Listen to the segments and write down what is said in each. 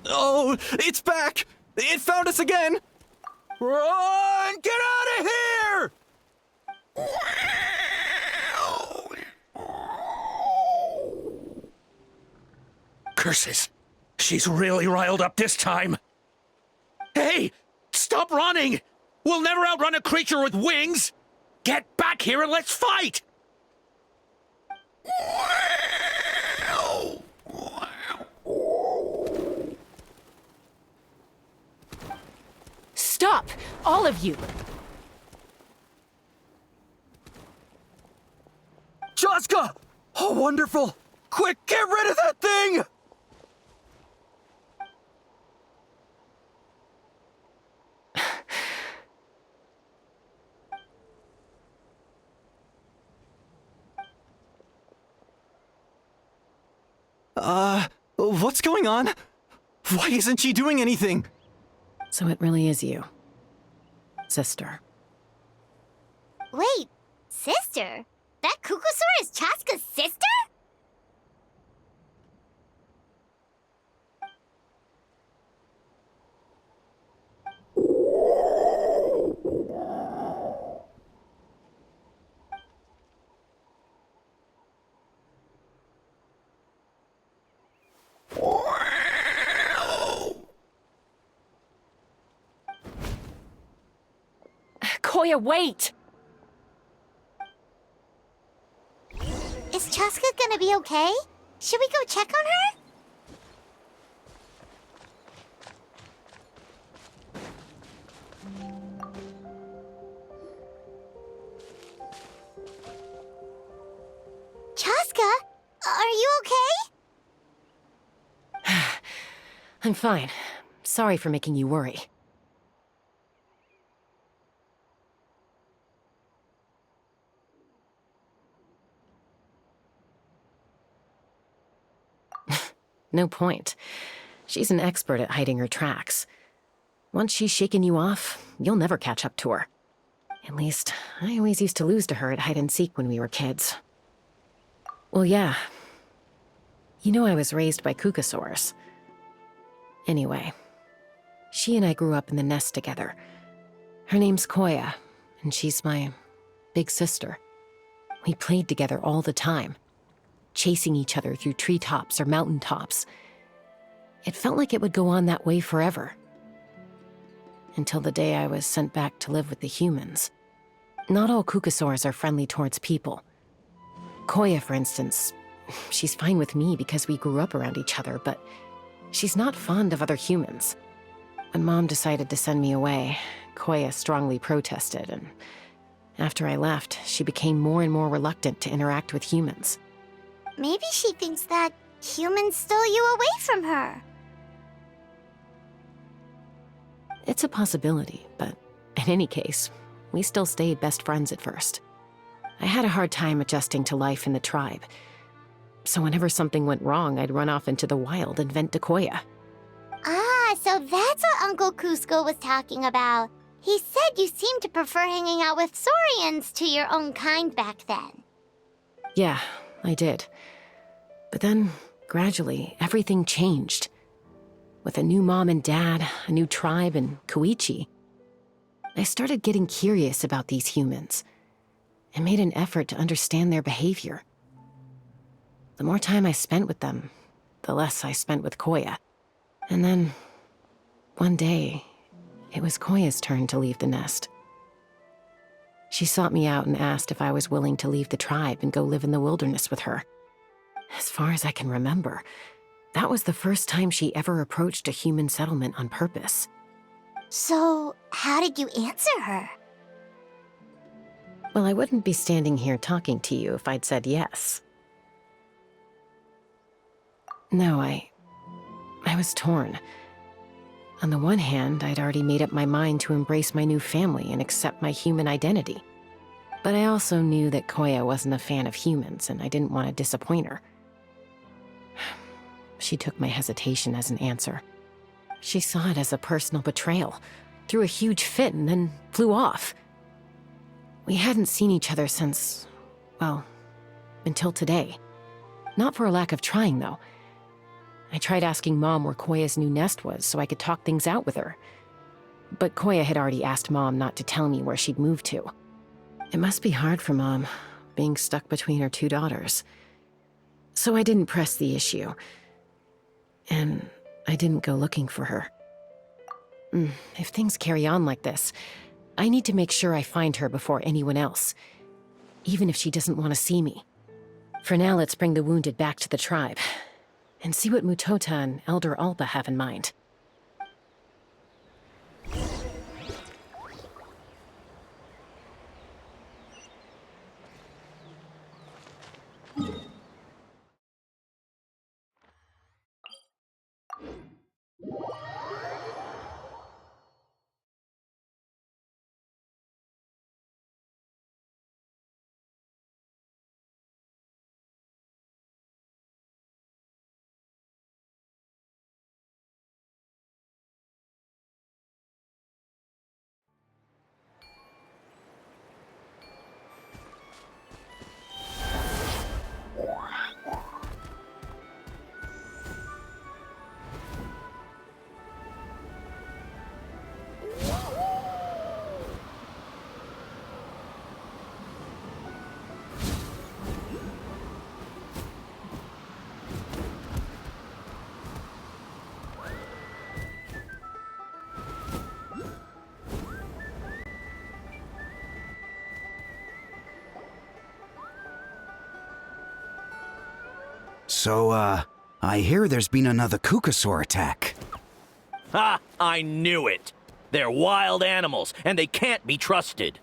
Oh, it's back! It found us again! Run! Get out of here! Curses! She's really riled up this time! Hey! Stop running! We'll never outrun a creature with wings! Get back here and let's fight! Stop! All of you! Chaska! Oh, wonderful! Quick, get rid of that thing! What's going on? Why isn't she doing anything? So it really is you, sister. Wait, sister? That Kukusaur is Chaska's sister? Koya, wait! Is Chaska gonna be okay? Should we go check on her? Chaska, are you okay? I'm fine. Sorry for making you worry. No point. She's an expert at hiding her tracks. Once she's shaken you off, you'll never catch up to her. At least, I always used to lose to her at hide-and-seek when we were kids. Well, yeah. You know I was raised by Kukusaurs. Anyway, she and I grew up in the nest together. Her name's Koya, and she's my big sister. We played together all the time, chasing each other through treetops or mountaintops. It felt like it would go on that way forever. Until the day I was sent back to live with the humans. Not all Kukusaurs are friendly towards people. Koya, for instance, she's fine with me because we grew up around each other, but she's not fond of other humans. When Mom decided to send me away, Koya strongly protested, and after I left, she became more and more reluctant to interact with humans. Maybe she thinks that humans stole you away from her. It's a possibility, but in any case, we still stayed best friends at first. I had a hard time adjusting to life in the tribe, so whenever something went wrong, I'd run off into the wild and vent to Koya. Ah, so that's what Uncle Cusco was talking about. He said you seemed to prefer hanging out with Saurians to your own kind back then. Yeah, I did. But then, gradually, everything changed. With a new mom and dad, a new tribe, and Koichi, I started getting curious about these humans and made an effort to understand their behavior. The more time I spent with them, the less I spent with Koya. And then, one day, it was Koya's turn to leave the nest. She sought me out and asked if I was willing to leave the tribe and go live in the wilderness with her. As far as I can remember, that was the first time she ever approached a human settlement on purpose. So, how did you answer her? Well, I wouldn't be standing here talking to you if I'd said yes. No, I was torn. On the one hand, I'd already made up my mind to embrace my new family and accept my human identity. But I also knew that Koya wasn't a fan of humans, and I didn't want to disappoint her. She took my hesitation as an answer. She saw it as a personal betrayal, threw a huge fit, and then flew off. We hadn't seen each other since, well, until today. Not for a lack of trying, though. I tried asking Mom where Koya's new nest was so I could talk things out with her. But Koya had already asked Mom not to tell me where she'd moved to. It must be hard for Mom, being stuck between her two daughters. So I didn't press the issue. And I didn't go looking for her. If things carry on like this, I need to make sure I find her before anyone else, even if she doesn't want to see me. For now, let's bring the wounded back to the tribe, and see what Mutota and Elder Alba have in mind. So, I hear there's been another Kukasaur attack. Ha! I knew it! They're wild animals, and they can't be trusted.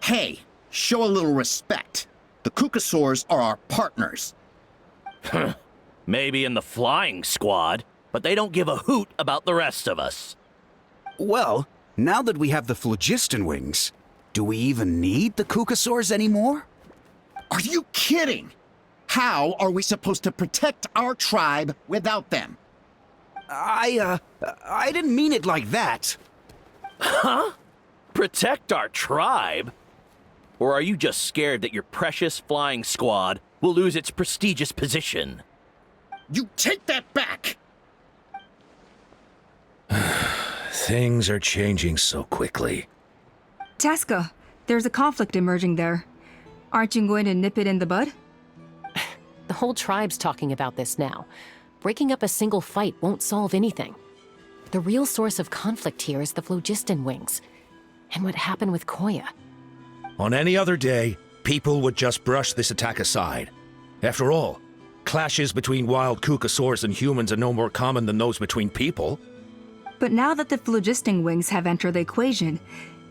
Hey, show a little respect. The Kukasaurs are our partners. Maybe in the flying squad, but they don't give a hoot about the rest of us. Well, now that we have the phlogiston wings, do we even need the Kukasaurs anymore? Are you kidding? How are we supposed to protect our tribe without them? I didn't mean it like that. Huh? Protect our tribe? Or are you just scared that your precious flying squad will lose its prestigious position? You take that back! Things are changing so quickly. Chaska, there's a conflict emerging there. Aren't you going to nip it in the bud? The whole tribe's talking about this now. Breaking up a single fight won't solve anything. The real source of conflict here is the phlogiston wings, and what happened with Koya. On any other day, people would just brush this attack aside. After all, clashes between wild Kukasaurs and humans are no more common than those between people. But now that the phlogiston wings have entered the equation,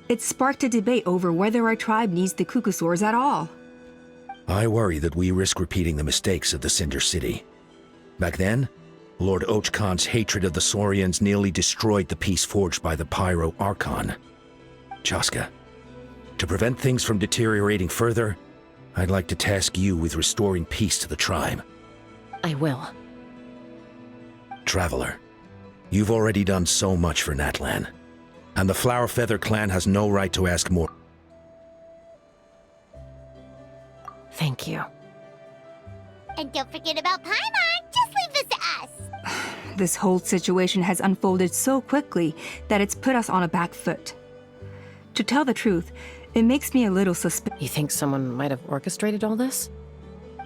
it's sparked a debate over whether our tribe needs the Kukasaurs at all. I worry that we risk repeating the mistakes of the Cinder City. Back then, Lord Ochkon's hatred of the Saurians nearly destroyed the peace forged by the Pyro Archon. Chaska, to prevent things from deteriorating further, I'd like to task you with restoring peace to the tribe. I will. Traveler, you've already done so much for Natlan, and the Flower Feather clan has no right to ask more. Thank you. And don't forget about Paimon. Just leave this to us. This whole situation has unfolded so quickly that it's put us on a back foot. To tell the truth, it makes me a little suspicious. You think someone might have orchestrated all this?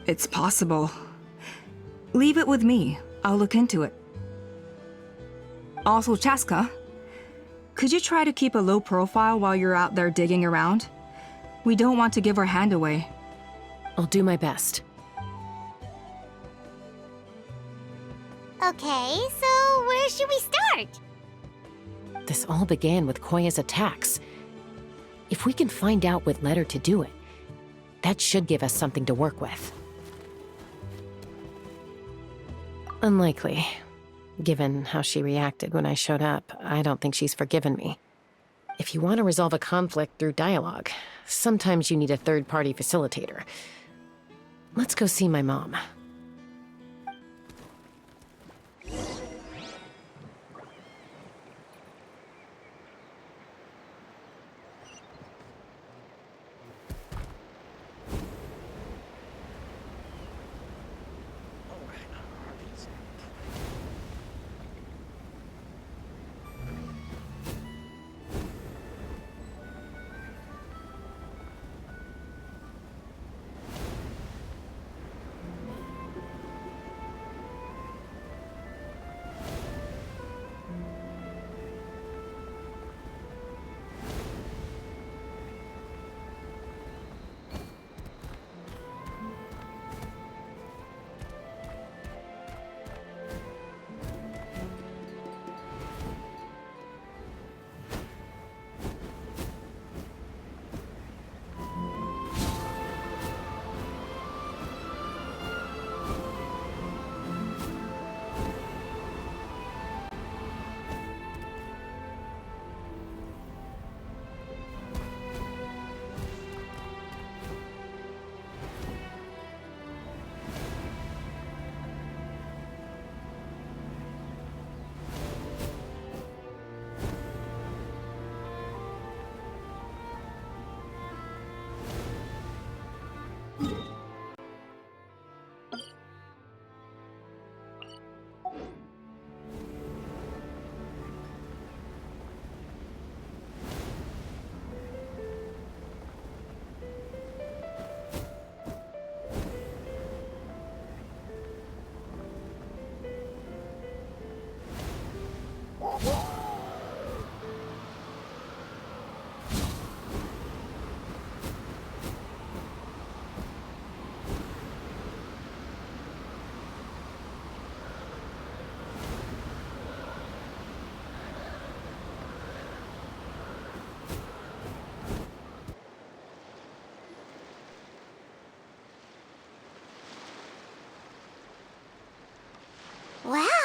It's possible. Leave it with me. I'll look into it. Also, Chaska, could you try to keep a low profile while you're out there digging around? We don't want to give our hand away. I'll do my best. Okay, so where should we start? This all began with Koya's attacks. If we can find out what led her to do it, that should give us something to work with. Unlikely. Given how she reacted when I showed up, I don't think she's forgiven me. If you want to resolve a conflict through dialogue, sometimes you need a third-party facilitator. Let's go see my mom.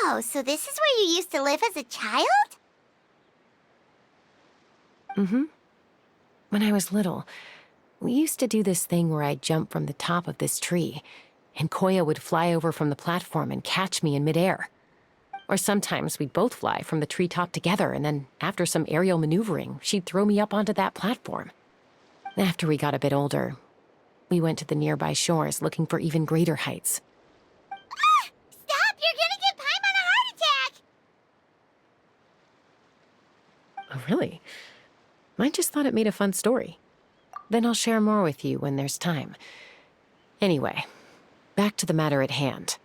Oh, so this is where you used to live as a child? Mm-hmm. When I was little, we used to do this thing where I'd jump from the top of this tree, and Koya would fly over from the platform and catch me in midair. Or sometimes we'd both fly from the treetop together, and then after some aerial maneuvering, she'd throw me up onto that platform. After we got a bit older, we went to the nearby shores looking for even greater heights. Ah! Stop! You're gonna give Paimon a heart attack! Oh, really? I just thought it made a fun story. Then I'll share more with you when there's time. Anyway, back to the matter at hand.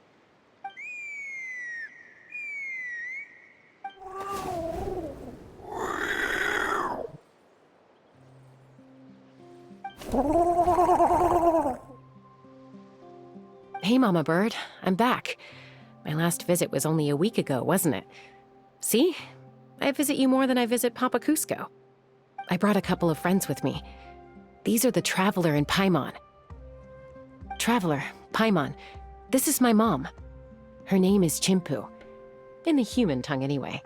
Hey, Mama Bird. I'm back. My last visit was only a week ago, wasn't it? See? I visit you more than I visit Papa Cusco. I brought a couple of friends with me. These are the Traveler and Paimon. Traveler, Paimon, this is my mom. Her name is Chimpu. In the human tongue, anyway.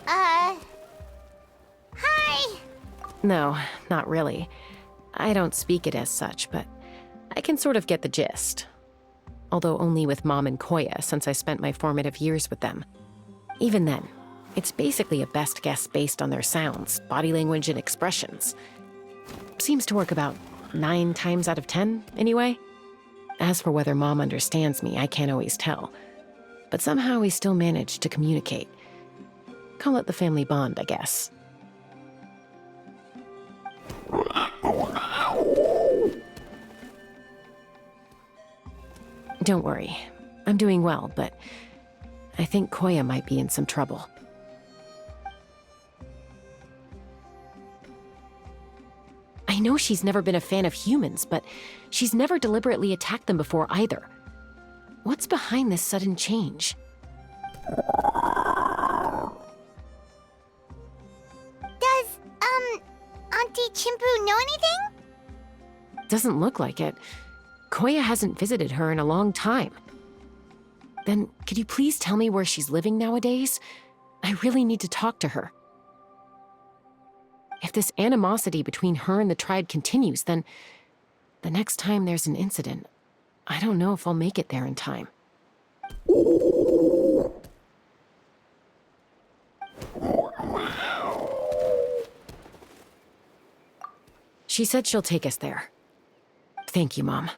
Hi! No, not really. I don't speak it as such, but I can sort of get the gist. Although only with Mom and Koya, since I spent my formative years with them. Even then, it's basically a best guess based on their sounds, body language, and expressions. Seems to work about 9 times out of 10, anyway. As for whether Mom understands me, I can't always tell. But somehow we still manage to communicate. Call it the family bond, I guess. Don't worry. I'm doing well, but I think Koya might be in some trouble. I know she's never been a fan of humans, but she's never deliberately attacked them before either. What's behind this sudden change? Does, Auntie Chimpu know anything? Doesn't look like it. Koya hasn't visited her in a long time. Then, could you please tell me where she's living nowadays? I really need to talk to her. If this animosity between her and the tribe continues, then the next time there's an incident, I don't know if I'll make it there in time. She said she'll take us there. Thank you, Mom.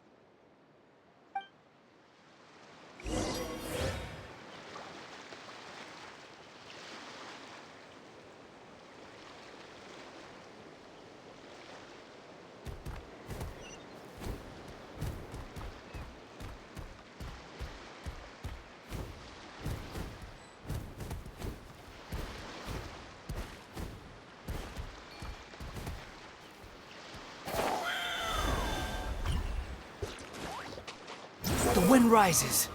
The wind rises.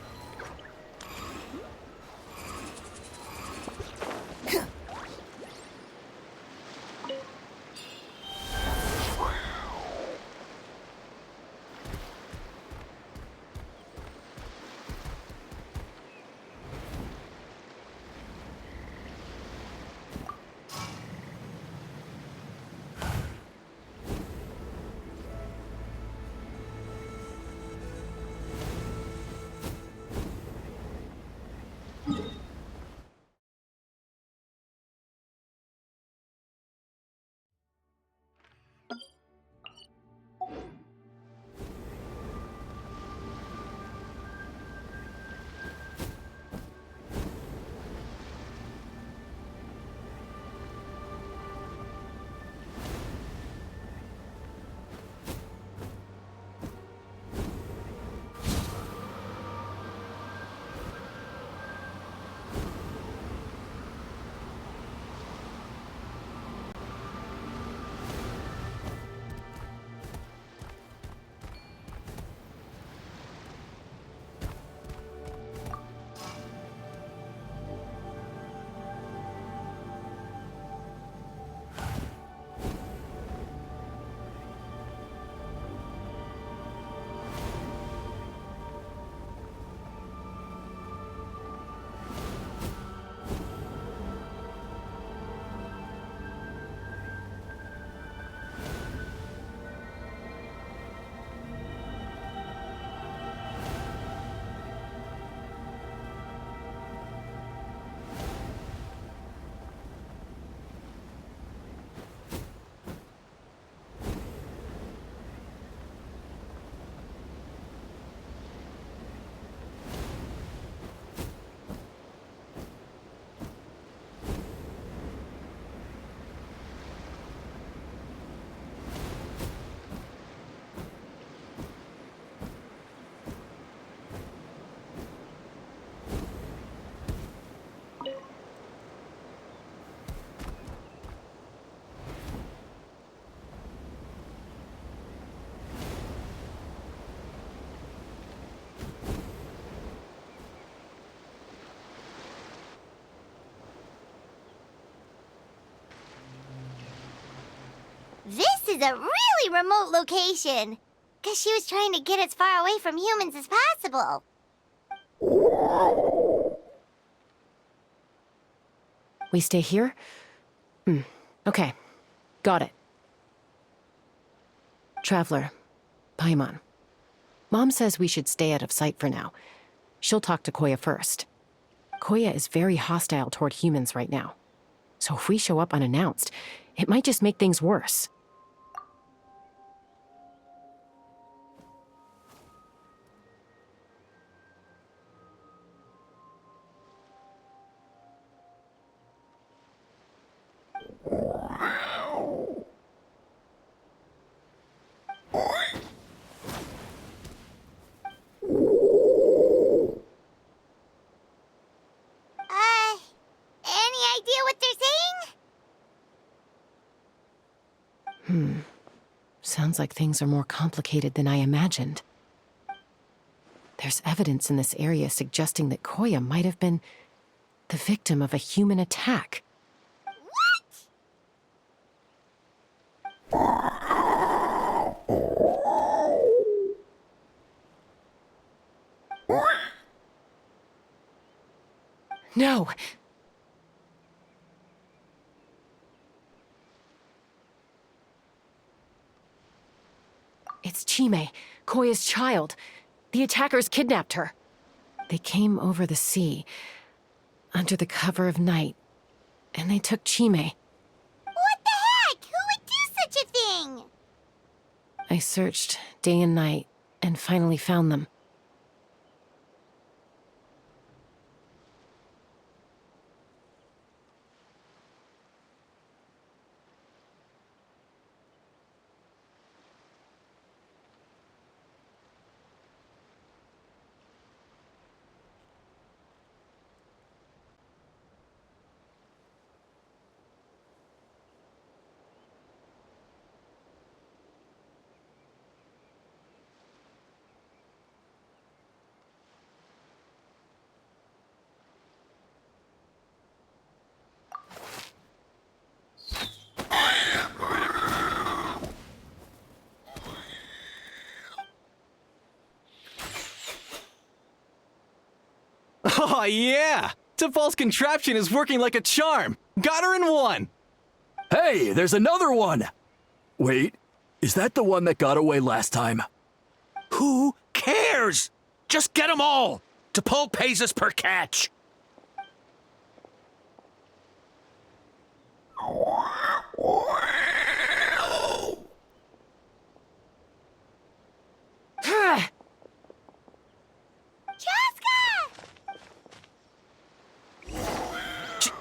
This is a really remote location. Guess she was trying to get as far away from humans as possible. We stay here? Okay. Got it. Traveler, Paimon. Mom says we should stay out of sight for now. She'll talk to Koya first. Koya is very hostile toward humans right now. So if we show up unannounced, it might just make things worse. Any idea what they're saying? Sounds like things are more complicated than I imagined. There's evidence in this area suggesting that Koya might have been the victim of a human attack. No! It's Chime, Koya's child. The attackers kidnapped her. They came over the sea, under the cover of night, and they took Chime. What the heck? Who would do such a thing? I searched day and night, and finally found them. Oh, yeah! Tafal's contraption is working like a charm! Got her in one! Hey, there's another one! Wait, is that the one that got away last time? Who cares? Just get them all. T'Pol pays us per catch.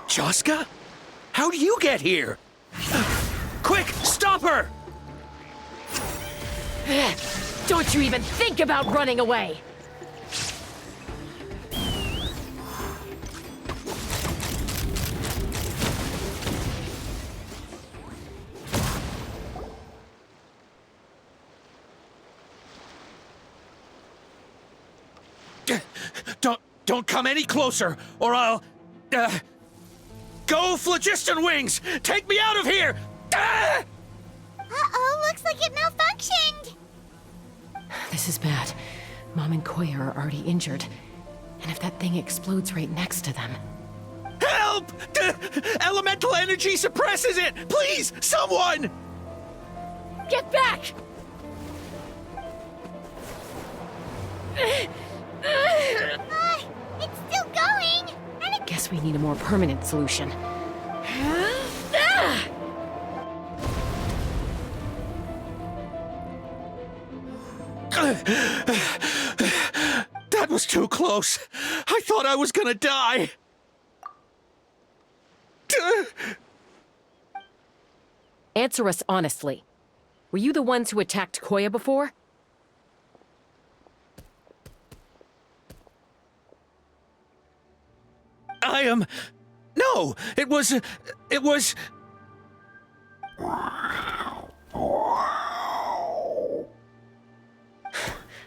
Joska? How do you get here? Quick, stop her! Don't you even think about running away! Don't come any closer, or I'll... Go, Phlogiston Wings! Take me out of here! Ah! Uh-oh, looks like it malfunctioned. This is bad. Mom and Koya are already injured. And if that thing explodes right next to them... Help! Elemental energy suppresses it! Please, someone! Get back! It's still going, and it... Guess we need a more permanent solution. That was too close. I thought I was gonna die. Answer us honestly. Were you the ones who attacked Koya before? I am... No, it was...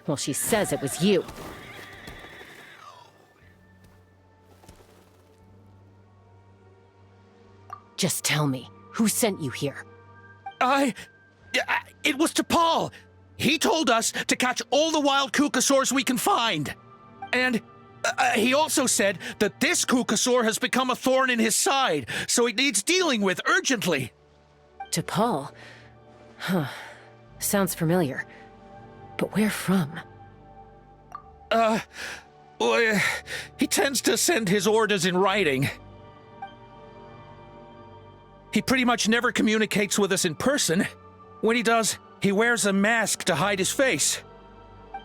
Well, she says it was you. Just tell me, who sent you here? I... It was T'Pol. He told us to catch all the wild Kukasaurs we can find. And he also said that this Kukasaur has become a thorn in his side, so it needs dealing with urgently. T'Pol? Huh. Sounds familiar. But where from? Well, he tends to send his orders in writing. He pretty much never communicates with us in person. When he does, he wears a mask to hide his face.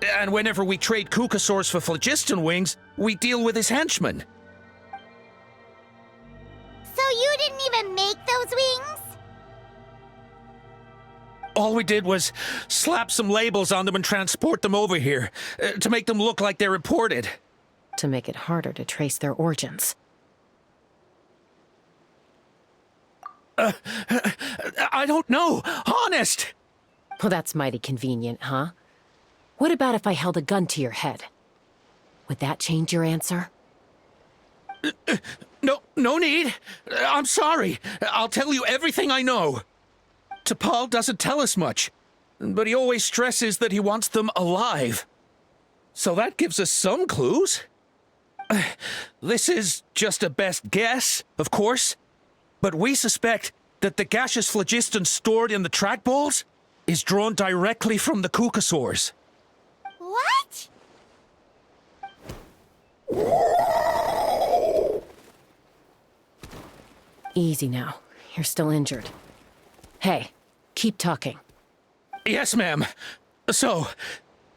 And whenever we trade Kukasaurs for phlogiston wings, we deal with his henchmen. So you didn't even make those wings? All we did was slap some labels on them and transport them over here, to make them look like they're imported. To make it harder to trace their origins. I don't know, honest! Well, that's mighty convenient, huh? What about if I held a gun to your head? Would that change your answer? No need. I'm sorry. I'll tell you everything I know. T'Pol doesn't tell us much, but he always stresses that he wants them alive. So that gives us some clues. This is just a best guess, of course, but we suspect that the gaseous phlogiston stored in the trackballs is drawn directly from the Kukasaurs. What? Easy now. You're still injured. Hey, keep talking. Yes, ma'am. So,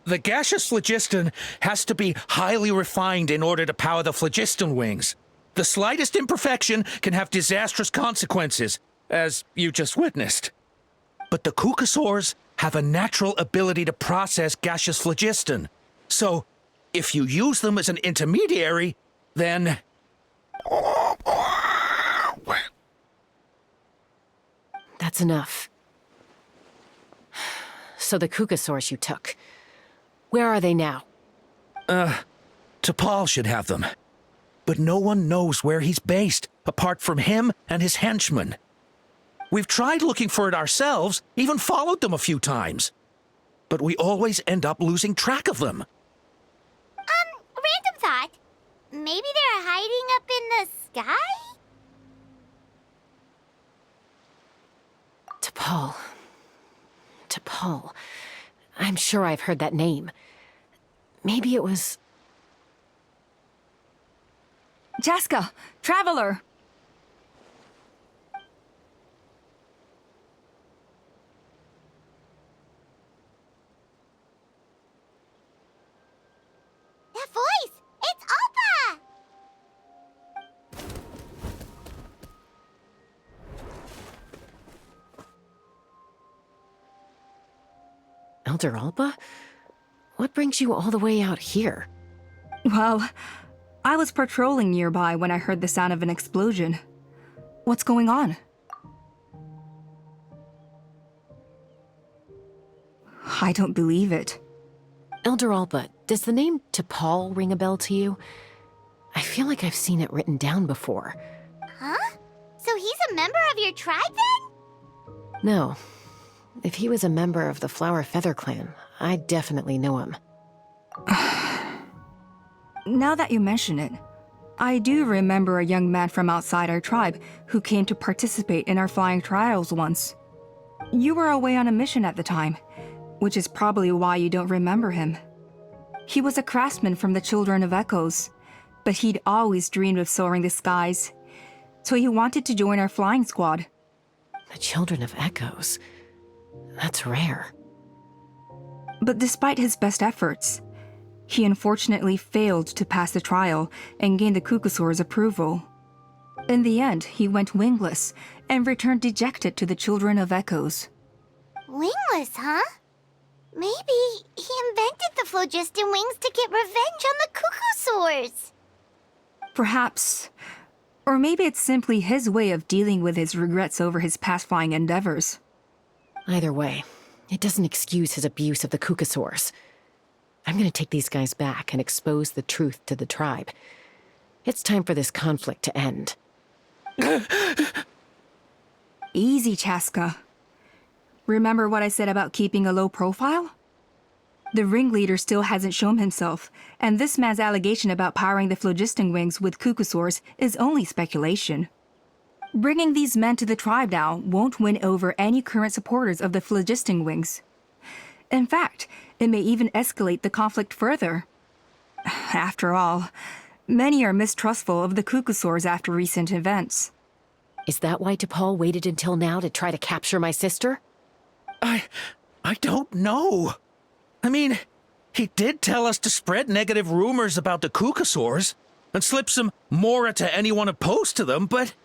the gaseous phlogiston has to be highly refined in order to power the phlogiston wings. The slightest imperfection can have disastrous consequences, as you just witnessed. But the Kukasaurs have a natural ability to process gaseous phlogiston. So, if you use them as an intermediary, then... That's enough. So the Kukasaurs you took, where are they now? T'Pol should have them. But no one knows where he's based, apart from him and his henchmen. We've tried looking for it ourselves, even followed them a few times. But we always end up losing track of them. Random thought. Maybe they're hiding up in the sky? T'Pol. T'Pol. I'm sure I've heard that name. Maybe it was... Jaska, Traveler! That voice! It's Alpa! Elder Alba? What brings you all the way out here? Well, I was patrolling nearby when I heard the sound of an explosion. What's going on? I don't believe it. Elder Alba, does the name T'Pol ring a bell to you? I feel like I've seen it written down before. Huh? So he's a member of your tribe then? No. If he was a member of the Flower Feather clan, I definitely know him. Now that you mention it, I do remember a young man from outside our tribe who came to participate in our flying trials once. You were away on a mission at the time, which is probably why you don't remember him. He was a craftsman from the Children of Echoes, but he'd always dreamed of soaring the skies, so he wanted to join our flying squad. The Children of Echoes? That's rare. But despite his best efforts, he unfortunately failed to pass the trial and gain the Kukasaur's approval. In the end, he went wingless and returned dejected to the Children of Echoes. Wingless, huh? Maybe he invented the phlogiston wings to get revenge on the Kukasaurs. Perhaps. Or maybe it's simply his way of dealing with his regrets over his past flying endeavors. Either way, it doesn't excuse his abuse of the Kukasaurs. I'm gonna take these guys back and expose the truth to the tribe. It's time for this conflict to end. Easy, Chaska. Remember what I said about keeping a low profile? The ringleader still hasn't shown himself, and this man's allegation about powering the phlogiston wings with cucosaurs is only speculation. Bringing these men to the tribe now won't win over any current supporters of the phlogiston wings. In fact, it may even escalate the conflict further. After all, many are mistrustful of the cucosaurs after recent events. Is that why T'Pol waited until now to try to capture my sister? I don't know. I mean, he did tell us to spread negative rumors about the cucosaurs and slip some mora to anyone opposed to them, but...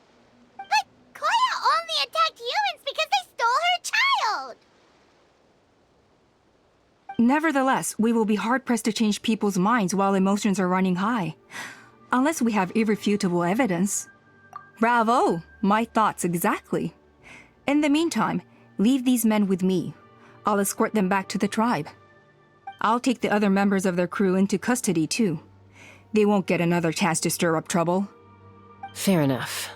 But Koya only attacked humans because they stole her child! Nevertheless, we will be hard-pressed to change people's minds while emotions are running high. Unless we have irrefutable evidence. Bravo! My thoughts exactly. In the meantime, leave these men with me. I'll escort them back to the tribe. I'll take the other members of their crew into custody, too. They won't get another chance to stir up trouble. Fair enough.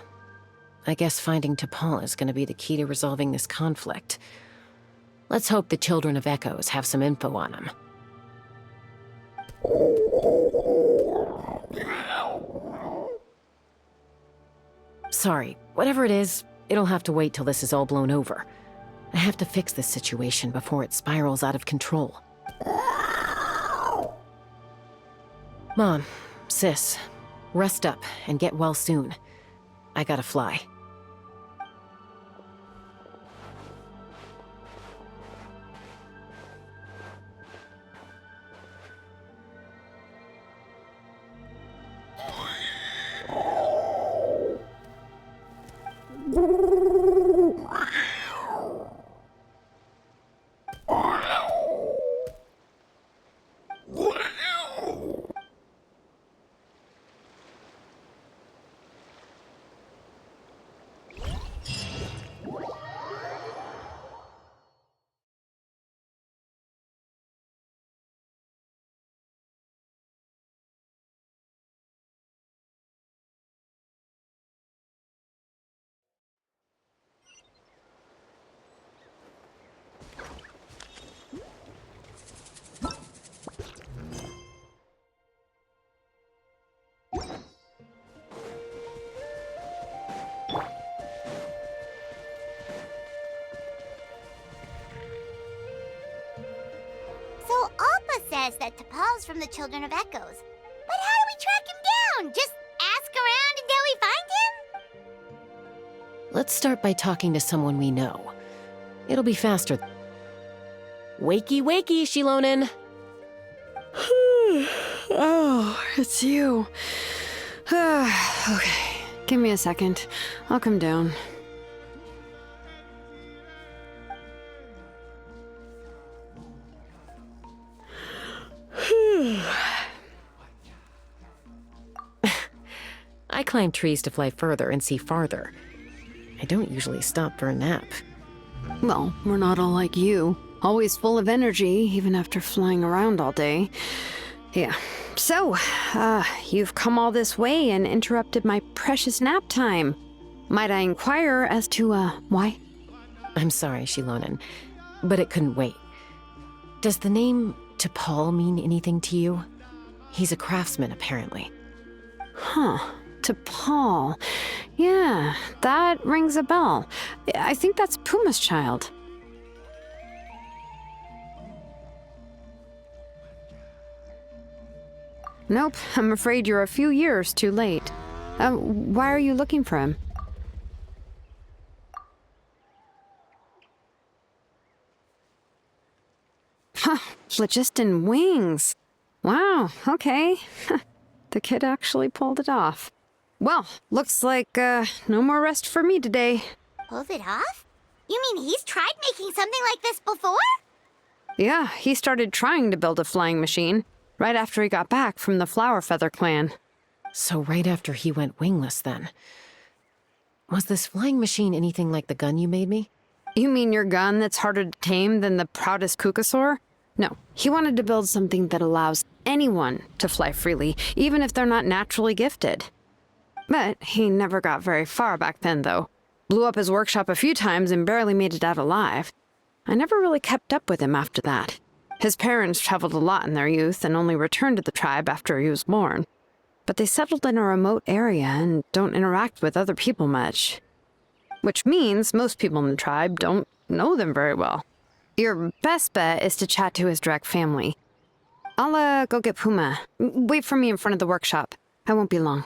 I guess finding T'Pol is going to be the key to resolving this conflict. Let's hope the Children of Echoes have some info on him. Sorry, whatever it is, it'll have to wait till this is all blown over. I have to fix this situation before it spirals out of control. Mom, sis, rest up and get well soon. I gotta fly. So Alpa says that T'Pol's from the Children of Echoes. But how do we track him down? Just ask around until we find him? Let's start by talking to someone we know. It'll be faster. Wakey, wakey, Shilonen! Oh, it's you. Okay, give me a second. I'll come down. I climb trees to fly further and see farther. I don't usually stop for a nap. Well, we're not all like you. Always full of energy, even after flying around all day. Yeah. So, you've come all this way and interrupted my precious nap time. Might I inquire as to, why? I'm sorry, Shilonen, but it couldn't wait. Does the name T'Pol mean anything to you? He's a craftsman, apparently. Huh. T'Pol. Yeah, that rings a bell. I think that's Puma's child. Nope, I'm afraid you're a few years too late. Why are you looking for him? Huh, phlogiston wings. Wow, okay. The kid actually pulled it off. Well, looks like, no more rest for me today. Pulled it off? You mean he's tried making something like this before? Yeah, he started trying to build a flying machine right after he got back from the Flower Feather clan. So right after he went wingless, then. Was this flying machine anything like the gun you made me? You mean your gun that's harder to tame than the proudest Kukasaur? No, he wanted to build something that allows anyone to fly freely, even if they're not naturally gifted. But he never got very far back then, though. Blew up his workshop a few times and barely made it out alive. I never really kept up with him after that. His parents traveled a lot in their youth and only returned to the tribe after he was born. But they settled in a remote area and don't interact with other people much. Which means most people in the tribe don't know them very well. Your best bet is to chat to his direct family. I'll go get Puma. Wait for me in front of the workshop. I won't be long.